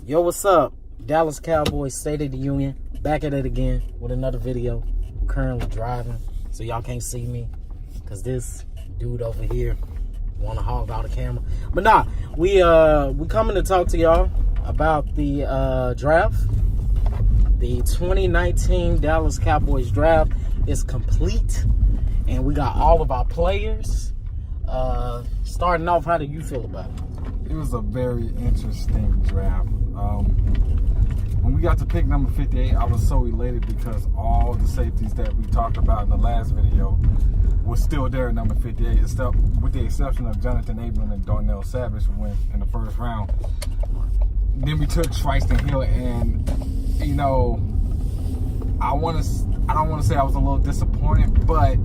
Yo, what's up? Dallas Cowboys State of the Union. Back at it again with another video. I'm currently driving, so y'all can't see me because this dude over here want to hog out the camera. But nah, we coming to talk to y'all about the draft. The 2019 Dallas Cowboys draft is complete, and we got all of our players. Starting off, how do you feel about it? It was a very interesting draft. When we got to pick number 58, I was so elated because all the safeties that we talked about in the last video were still there at number 58, except with the exception of Jonathan Abram and Darnell Savage, who went in the first round. Then we took Tristan Hill, and you know, I don't want to say I was a little disappointed, but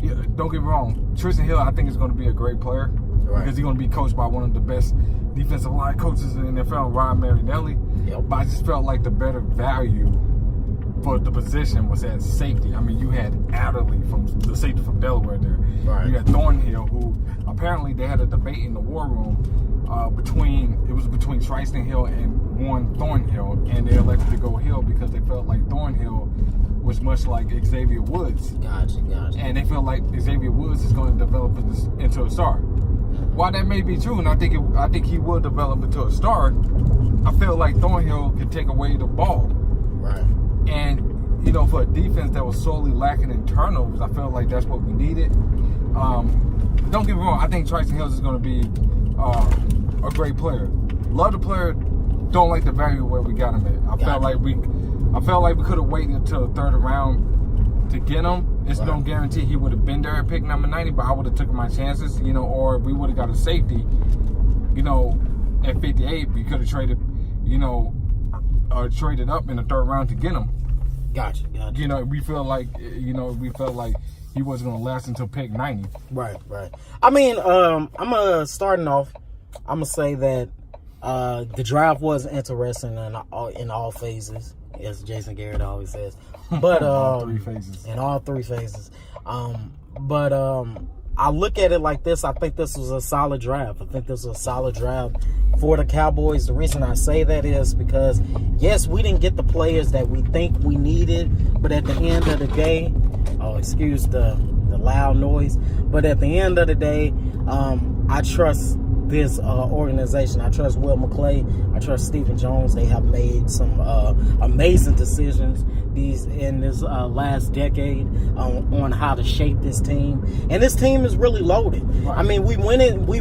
yeah, don't get me wrong, Tristan Hill I think is going to be a great player. Right. Because he's going to be coached by one of the best defensive line coaches in the NFL, Ryan Marinelli. Yep. But I just felt like the better value for the position was at safety. I mean, you had Adderley, from the safety from Delaware there. Right. You had Thornhill, who apparently they had a debate in the war room between Tristan Hill and Warren Thornhill, and they elected to go Hill because they felt like Thornhill was much like Xavier Woods. Gotcha. And they felt like Xavier Woods is going to develop into a star. While that may be true, and I think he will develop into a star, I feel like Thornhill can take away the ball. Right. And, you know, for a defense that was sorely lacking in turnovers, I felt like that's what we needed. Don't get me wrong, I think Tristan Hill is going to be a great player. Love the player, don't like the value where we got him at. I felt like we could have waited until the third round to get him. It's no guarantee he would have been there at pick number 90, but I would have taken my chances, you know, or we would have got a safety, you know, at 58. We could have traded, you know, traded up in the third round to get him. Gotcha. You know, we felt like he wasn't going to last until pick 90. Right. I mean, I'm starting off, I'm going to say that the draft was interesting in all phases, as Jason Garrett always says. But all three phases. In all three phases. But I look at it like this. I think this was a solid draft. I think this was a solid draft for the Cowboys. The reason I say that is because, yes, we didn't get the players that we think we needed, but at the end of the day, excuse the loud noise, but at the end of the day, I trust this organization. I trust Will McClay. I trust Stephen Jones. They have made some amazing decisions in this last decade on how to shape this team, and this team is really loaded. Right. I mean, we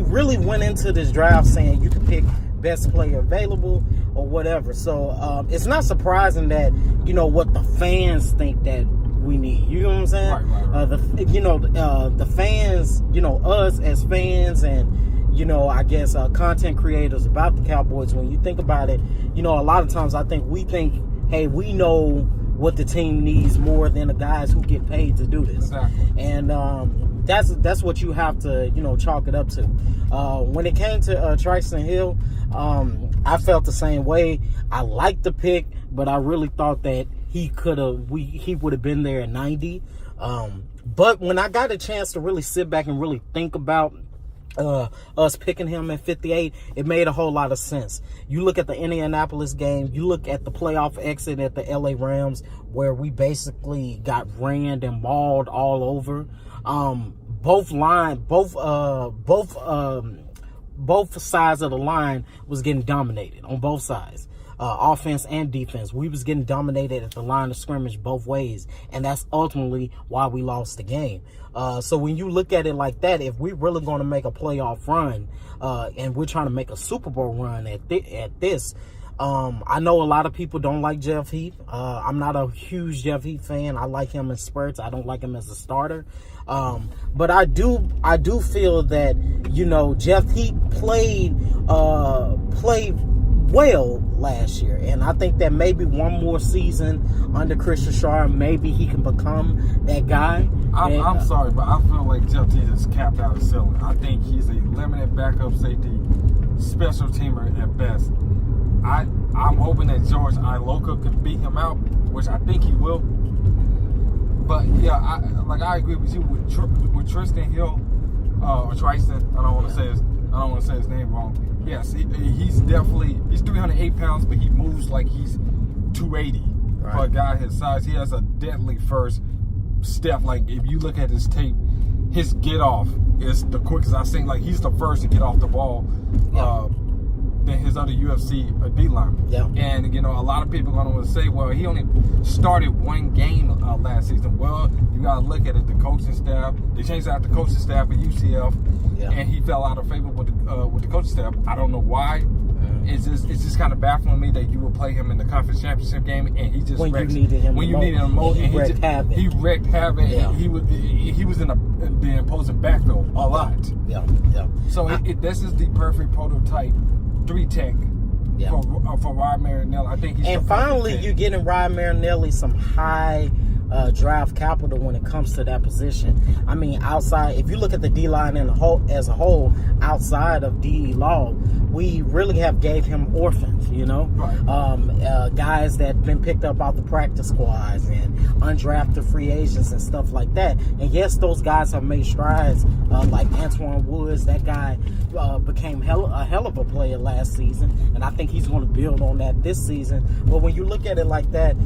really went into this draft saying you could pick best player available or whatever. So it's not surprising that, you know, what the fans think that we need. You know what I'm saying? Right. The fans, you know, us as fans, and you know, I guess content creators about the Cowboys, when you think about it, you know, a lot of times I think we think, hey, we know what the team needs more than the guys who get paid to do this. Exactly. And that's what you have to, you know, chalk it up to. When it came to Tristan Hill, I felt the same way. I liked the pick, but I really thought that he would have been there at 90. But when I got a chance to really sit back and really think about us picking him at 58, it made a whole lot of sense. You look at the Indianapolis game, you look at the playoff exit at the LA Rams, where we basically got ran and mauled all over. Both sides of the line was getting dominated on both sides. Offense and defense. We was getting dominated at the line of scrimmage both ways, and that's ultimately why we lost the game. So when you look at it like that, if we're really going to make a playoff run, and we're trying to make a Super Bowl run at this, I know a lot of people don't like Jeff Heath. I'm not a huge Jeff Heath fan. I like him in spurts. I don't like him as a starter. But I do feel that, you know, Jeff Heath played well last year, and I think that maybe one more season under Chris Richard, maybe he can become that guy. I'm sorry, but I feel like Jeff Heath is capped out of ceiling. I think he's a limited backup safety, special teamer at best. I'm hoping that George Iloka can beat him out, which I think he will. But yeah, I agree with you with Tristan Hill, or Tristan. I don't want to say his name wrong. Yes, he's 308 pounds, but he moves like he's 280 for a guy his size. He has a deadly first step. Like, if you look at his tape, his get off is the quickest I've seen. Like, he's the first to get off the ball than his other UFC D lineman. Yeah. And, a lot of people are going to say, well, he only started one game last season. Well, you got to look at it. The coaching staff, they changed out the coaching staff at UCF, and he fell out of favor with the coaching staff. I don't know why. It's just kind of baffling me that you would play him in the conference championship game, and he just when you needed him most. He wrecked havoc. Yeah. He was in the opposing backfield a lot. Yeah. So this is the perfect prototype 3-tech for Ryan Marinelli. I think he's. And finally, you're getting Ryan Marinelli some high draft capital when it comes to that position. I mean, outside, if you look at the D line as a whole, outside of D. Law, we really have gave him orphans, Right. Guys that been picked up off the practice squads and undrafted free agents and stuff like that. And yes, those guys have made strides, like Antoine Woods. That guy became a hell of a player last season, and I think he's going to build on that this season. But when you look at it like that,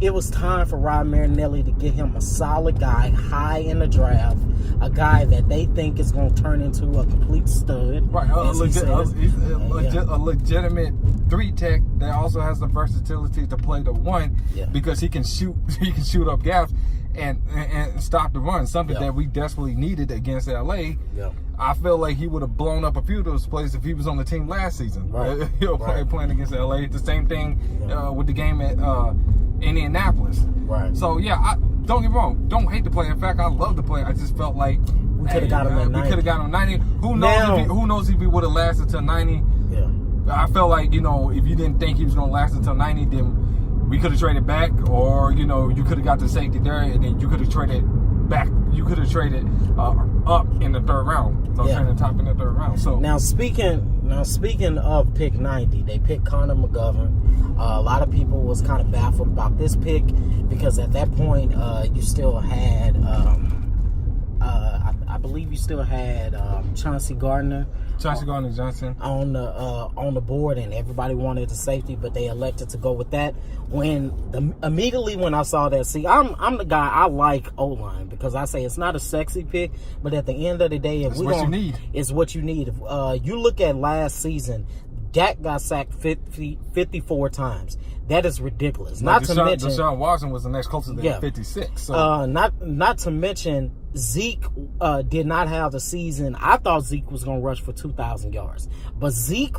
it was time for Ryan Marinelli to get him a solid guy high in the draft, a guy that they think is going to turn into a complete stud. Right, a legitimate 3-tech that also has the versatility to play the 1 because he can shoot up gaps and stop the run, something that we desperately needed against LA. Yeah. I feel like he would have blown up a few of those plays if he was on the team last season. Right. Playing against LA. The same thing with the game at Indianapolis. Right. So don't get me wrong. Don't hate the play. In fact, I love the play. I just felt like we could have got him at 90. We could have got him 90. Who knows if he would have lasted till 90? Yeah. I felt like if you didn't think he was gonna last until 90, then we could have traded back, or you could have got the safety there, and then you could have traded back. You could have traded up in the third round. Trading top in the third round. So now speaking of pick 90, they picked Connor McGovern. A lot of people was kind of baffled about this pick because at that point you still had I believe you still had Chauncey Gardner Johnson on the board, and everybody wanted the safety, but they elected to go with that. Immediately when I saw that, see, I'm the guy, I like O-line because I say it's not a sexy pick, but at the end of the day, it's what you need. If you look at last season, Dak got sacked 54 times. That is ridiculous. Deshaun Watson was the next closest to 56. So. Not to mention Zeke did not have the season. I thought Zeke was going to rush for 2,000 yards, but Zeke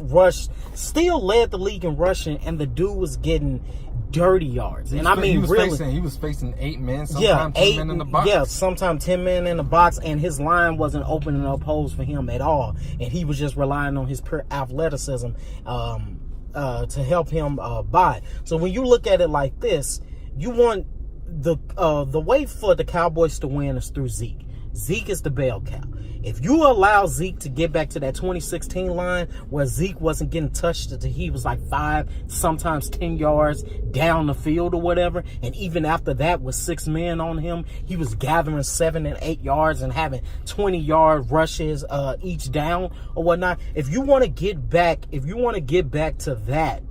still led the league in rushing, and the dude was getting dirty yards. And he was facing 8 men, sometimes 10 men in the box. Yeah, sometimes 10 men in the box, and his line wasn't opening up holes for him at all, and he was just relying on his pure athleticism to help him buy. So when you look at it like this, you want the way for the Cowboys to win is through Zeke. Zeke is the bell cow. If you allow Zeke to get back to that 2016 line where Zeke wasn't getting touched until he was like 5, sometimes 10 yards down the field or whatever, and even after that with 6 men on him, he was gathering 7 and 8 yards and having 20-yard rushes each down or whatnot. If you want to get back to that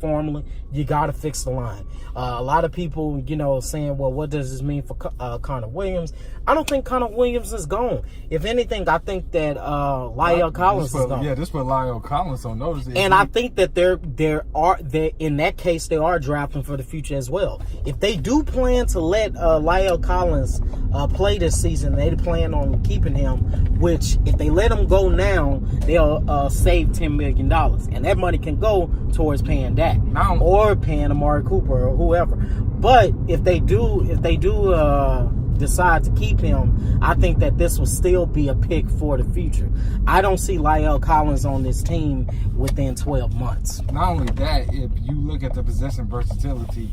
formula, you got to fix the line. A lot of people, saying, well, what does this mean for Connor Williams? I don't think Connor Williams is gone. If anything, I think that La'el Collins is gone. Yeah, this put La'el Collins on notice. And I think that in that case, they are drafting for the future as well. If they do plan to let La'el Collins play this season, they plan on keeping him, which if they let him go now, they'll save $10 million. And that money can go towards paying Dak or paying Amari Cooper or whoever. But if they do decide to keep him, I think that this will still be a pick for the future. I don't see La'el Collins on this team within 12 months. Not only that, if you look at the position versatility,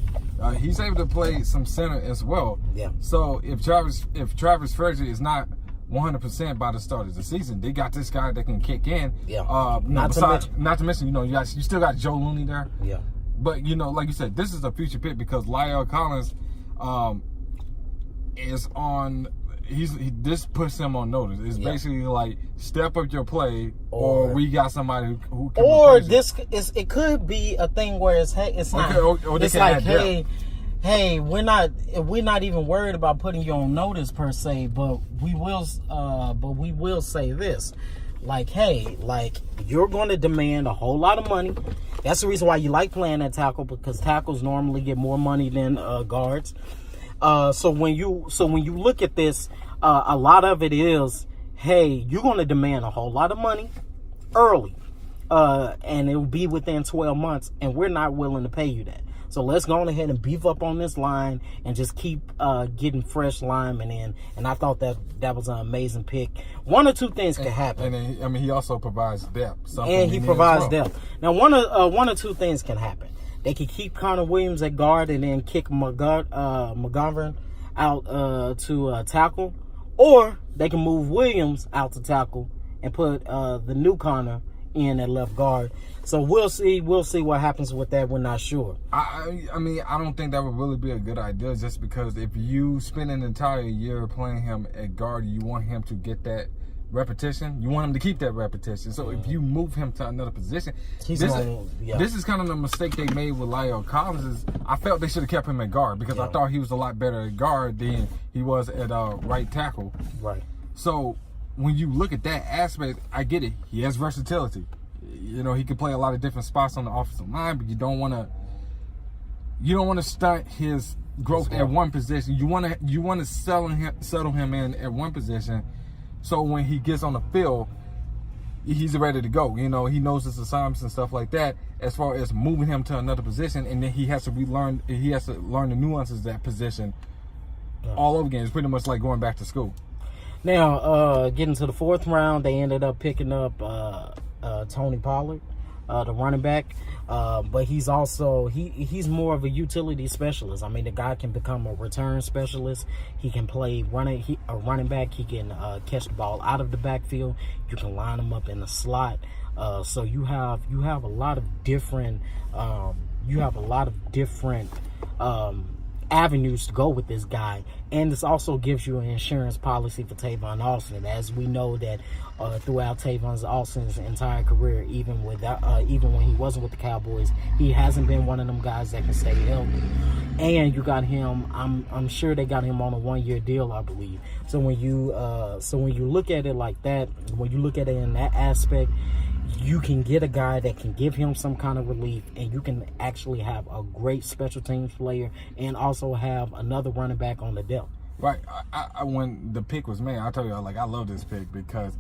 he's able to play some center as well. Yeah. So if Travis Frazier is not 100% by the start of the season, they got this guy that can kick in. Yeah. Not to mention, you still got Joe Looney there. Yeah. But like you said, this is a future pick because La'el Collins is on this puts him on notice. It's basically like step up your play, Or we got somebody who can. Or replace you. it could be a thing where it's not. Or It's like, hey, we're not even worried about putting you on notice per se, but we will say this. Like, hey, like, you're going to demand a whole lot of money. That's the reason why you like playing at tackle, because tackles normally get more money than guards. So when you look at this, a lot of it is, hey, you're going to demand a whole lot of money early, and it will be within 12 months, and we're not willing to pay you that. So let's go on ahead and beef up on this line and just keep getting fresh linemen in. And I thought that was an amazing pick. One or two things can happen. And then, he also provides depth. And he provides depth. Now, one or two things can happen. They can keep Connor Williams at guard and then kick McGovern out to tackle. Or they can move Williams out to tackle and put the new Connor in at left guard. So we'll see what happens with that. We're not sure. I mean, I don't think that would really be a good idea, just because if you spend an entire year playing him at guard, you want him to get that repetition. You want him to keep that repetition. So if you move him to another position, this is kind of the mistake they made with Lyle Collins. Is I felt they should have kept him at guard, because I thought he was a lot better at guard than he was at right tackle. Right. So when you look at that aspect, I get it. He has versatility. You know, he can play a lot of different spots on the offensive line, but you don't want to stunt his growth at one position. You want to settle him in at one position, so when he gets on the field, he's ready to go. You know, he knows his assignments and stuff like that. As far as moving him to another position, and then he has to learn the nuances of that position all over again. It's pretty much like going back to school. Now, getting to the fourth round, they ended up picking up Tony Pollard, the running back, but he's also he's more of a utility specialist. I mean, the guy can become a return specialist. He can play a running back. He can catch the ball out of the backfield. You can line him up in the slot. So you have a lot of different avenues to go with this guy, and this also gives you an insurance policy for Tavon Austin, as we know that throughout Tavon Austin's entire career, even when he wasn't with the Cowboys, he hasn't been one of them guys that can stay healthy. And you got him. I'm sure they got him on a 1-year deal, I believe. So when you look at it like that, when you look at it in that aspect, you can get a guy that can give him some kind of relief, and you can actually have a great special teams player and also have another running back on the depth. Right. I when the pick was made, I tell you, I love this pick because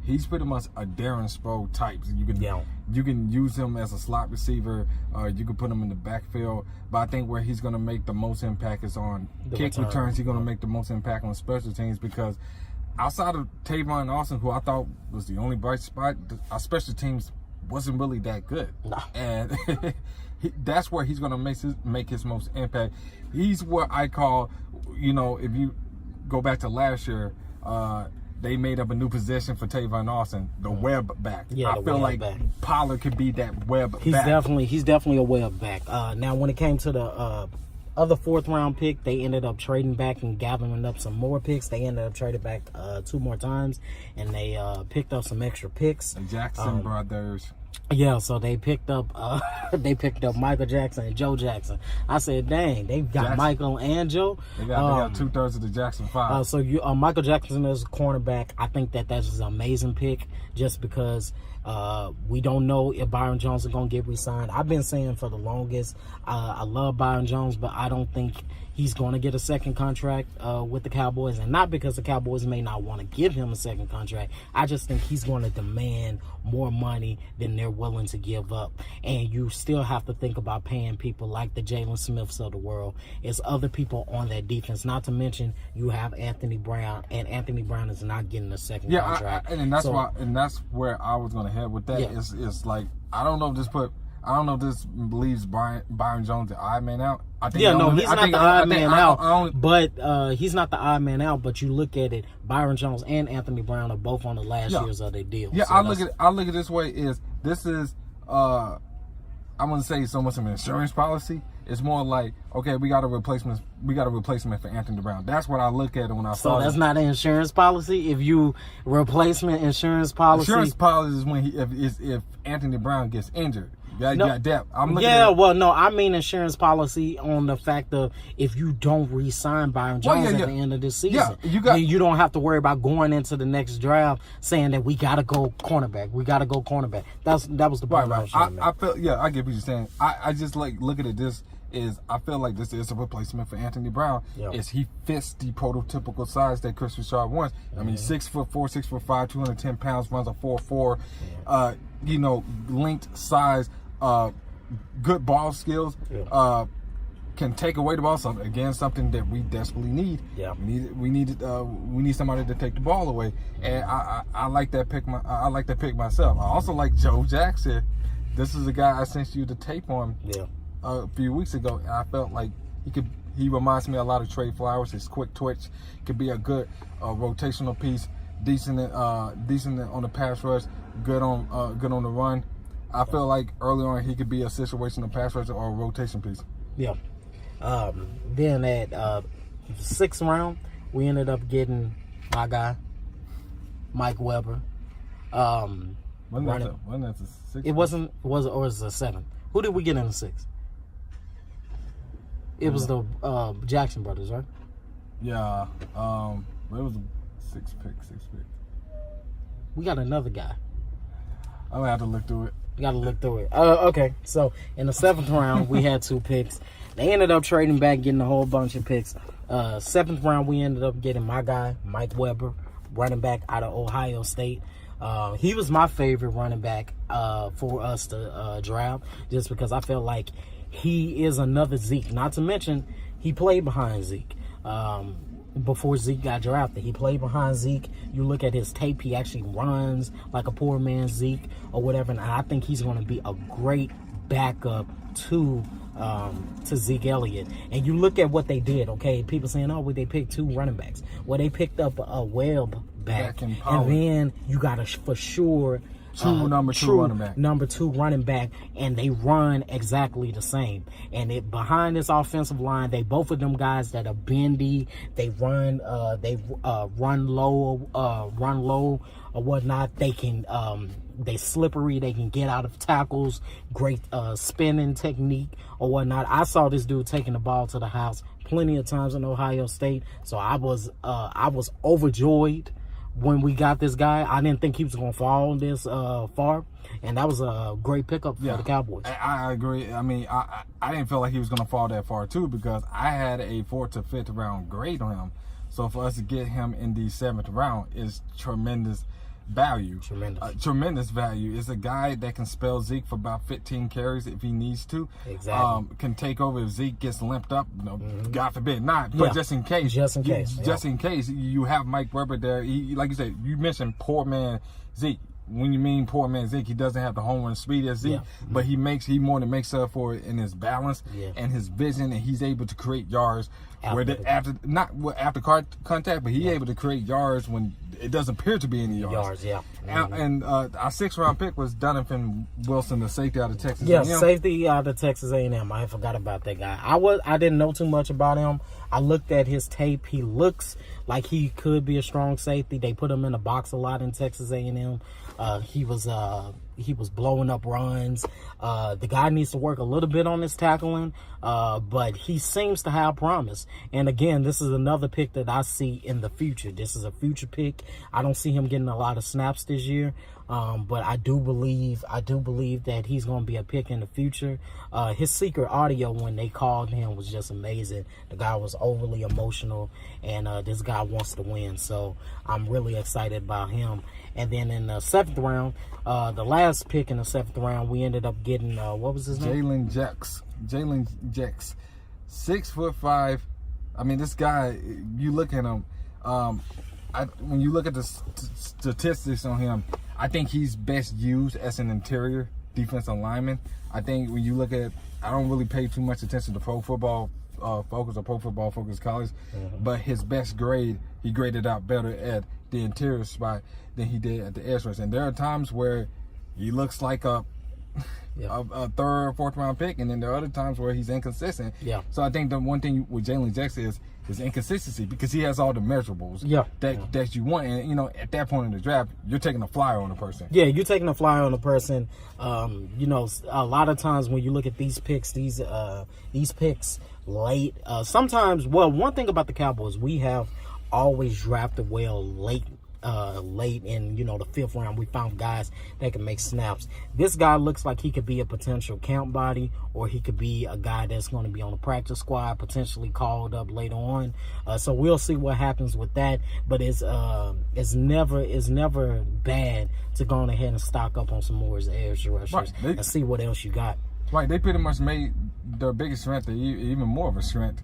he's pretty much a Darren Sproles type. So you can use him as a slot receiver. You can put him in the backfield. But I think where he's going to make the most impact is on kick returns. He's going to make the most impact on special teams, because outside of Tavon Austin, who I thought was the only bright spot, our special teams wasn't really that good. No. And that's where he's going to make his most impact. He's what I call, if you go back to last year, they made up a new position for Tavon Austin, the web back. Yeah, I feel like Pollard could be that web back. He's definitely a web back. Now, when it came to the other fourth-round pick, they ended up trading back and gathering up some more picks. They ended up trading back 2 more times, and they picked up some extra picks. The Jackson brothers. Yeah, so they picked up Michael Jackson and Joe Jackson. I said, dang, they've got Michael and Joe. They got 2/3 of the Jackson 5. So Michael Jackson is a cornerback. I think that's an amazing pick, just because we don't know if Byron Jones is going to get re-signed. I've been saying for the longest, I love Byron Jones, but I don't think he's going to get a second contract with the Cowboys, and not because the Cowboys may not want to give him a second contract. I just think he's going to demand more money than they're willing to give up. And you still have to think about paying people like the Jalen Smiths of the world. It's other people on that defense, not to mention you have Anthony Brown, and Anthony Brown is not getting a second contract. And that's where I was going to head with that. Yeah. It's like, I don't know if this leaves Byron Jones the odd man out. He's not the odd man out. But he's not the odd man out. But you look at it, Byron Jones and Anthony Brown are both on the last years of their deal. Yeah, so I look at it this way: this is I'm going to say so much of an insurance policy. It's more like, okay, we got a replacement for Anthony Brown. That's what I look at when I saw. So that's not an insurance policy. If you replacement insurance policy. Insurance policy is when if Anthony Brown gets injured. You got depth. I mean insurance policy on the fact of if you don't re-sign Byron Jones at the end of the season, then you don't have to worry about going into the next draft saying that we got to go cornerback. That was the point I was trying to make. I feel, I get what you're saying. I just look at it. I feel like this is a replacement for Anthony Brown. Yep. Is he fits the prototypical size that Chris Richard wants. I mean, 6'4", 6'5", 210 pounds, runs a 4.4. Length, size. Good ball skills, can take away the ball. Something that we desperately need. Yeah, we need somebody to take the ball away, and I like that pick. I like that pick myself. I also like Joe Jackson. This is a guy I sent you the tape on a few weeks ago, and I felt like he reminds me a lot of Trey Flowers. His quick twitch could be a good rotational piece. Decent on the pass rush. Good on the run. I feel like early on he could be a situational pass rusher or a rotation piece. Yeah. Then at 6th round, we ended up getting my guy, Mike Weber. Wasn't that the 6th? It wasn't. Or was it the 7th? Who did we get in the 6th? It was the Jackson brothers, right? Yeah. It was a 6th pick. We got another guy. I'm gonna have to look through it. You got to look through it. Okay, so in the 7th round, we had 2 picks. They ended up trading back, getting a whole bunch of picks. 7th round, we ended up getting my guy, Mike Weber, running back out of Ohio State. He was my favorite running back for us to draft, just because I felt like he is another Zeke. Not to mention, he played behind Zeke. Before Zeke got drafted, he played behind Zeke. You look at his tape, he actually runs like a poor man's Zeke or whatever, and I think he's going to be a great backup to Zeke Elliott. And you look at what they did, okay? People saying, oh, well, they picked 2 running backs. Well, they picked up a Webb back, and then you got to for sure number 2 running back, and they run exactly the same. And behind this offensive line, both of them guys that are bendy. They run low or whatnot. They can they slippery. They can get out of tackles. Great spinning technique or whatnot. I saw this dude taking the ball to the house plenty of times in Ohio State, so I was overjoyed when we got this guy. I didn't think he was going to fall this far, and that was a great pickup for the Cowboys. I agree. I mean, I didn't feel like he was going to fall that far, too, because I had a 4th to 5th round grade on him. So for us to get him in the 7th round is tremendous value. Tremendous value. It's a guy that can spell Zeke for about 15 carries if he needs to. Exactly. Can take over if Zeke gets limped up. God forbid not. But just in case. In case you have Mike Weber there. He, like you said, you mentioned poor man Zeke. When you mean poor man Zeke, he doesn't have the home run speed as Zeke, but he more than makes up for it in his balance and his vision, and he's able to create yards after contact, but he's able to create yards when it doesn't appear to be any yards. And our 6th round pick was Donovan Wilson, the safety out of Texas. Safety out of Texas A&M. I forgot about that guy. I didn't know too much about him. I looked at his tape. He looks like he could be a strong safety. They put him in the box a lot in Texas A&M. He was blowing up runs. The guy needs to work a little bit on his tackling, but he seems to have promise. And again, this is another pick that I see in the future. This is a future pick. I don't see him getting a lot of snaps this year, but I do believe that he's going to be a pick in the future. His secret audio when they called him was just amazing. The guy was overly emotional, and this guy wants to win. So I'm really excited about him. And then in the 7th round, the last pick in the 7th round, we ended up getting, what was his name? Jalen Jex. 6'5". I mean, this guy, you look at him, when you look at the statistics on him, I think he's best used as an interior defensive lineman. I think when you look at, I don't really pay too much attention to Pro Football Focus or Pro Football Focus College, but his best grade, he graded out better at the interior spot than he did at the edge rush. And there are times where he looks like a a third, fourth round pick, and then there are other times where he's inconsistent. Yeah. So I think the one thing with Jalen Jackson is inconsistency, because he has all the measurables that you want, and at that point in the draft, you're taking a flyer on a person. Yeah, you're taking a flyer on a person. A lot of times when you look at these picks, these picks late, sometimes. Well, one thing about the Cowboys, we have always drafted well late in the 5th round. We found guys that can make snaps. This guy looks like he could be a potential count body, or he could be a guy that's going to be on the practice squad, potentially called up later on. So we'll see what happens with that. But it's never bad to go on ahead and stock up on some more edge rushers and see what else you got. Right, they pretty much made their biggest strength even more of a strength.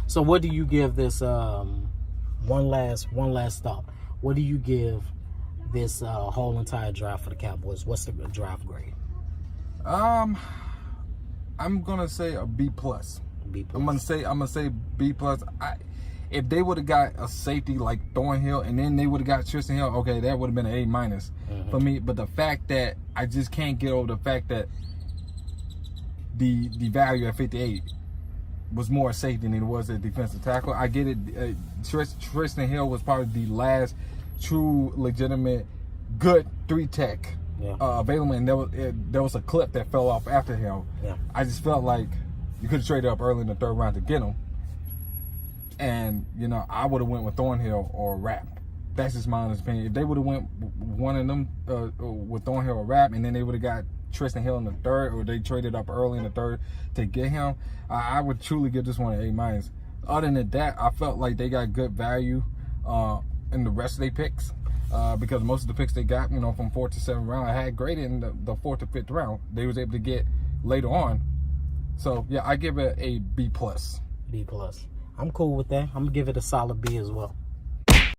So what do you give this? One last thought. What do you give this whole entire draft for the Cowboys? What's the draft grade? I'm gonna say a B plus. B plus. I'm gonna say B plus. If they would have got a safety like Thornhill, and then they would have got Tristan Hill, okay, that would have been an A minus for me. But the fact that I just can't get over the fact that the value at 58 was more safety than it was a defensive tackle. I get it. Tristan Hill was probably the last true, legitimate, good 3-tech available, and there was a clip that fell off after him. Yeah. I just felt like you could have traded up early in the 3rd round to get him, and I would have went with Thornhill or Rapp. That's just my honest opinion. If they would have went one of them with Thornhill or Rapp, and then they would have got Tristan Hill in the 3rd, or they traded up early in the 3rd to get him, I would truly give this one an A minus. Other than that, I felt like they got good value in the rest of their picks, because most of the picks they got, from 4th to 7th round, I had graded in the 4th to 5th round. They was able to get later on. So yeah, I give it a B plus. B plus. I'm cool with that. I'm gonna give it a solid B as well.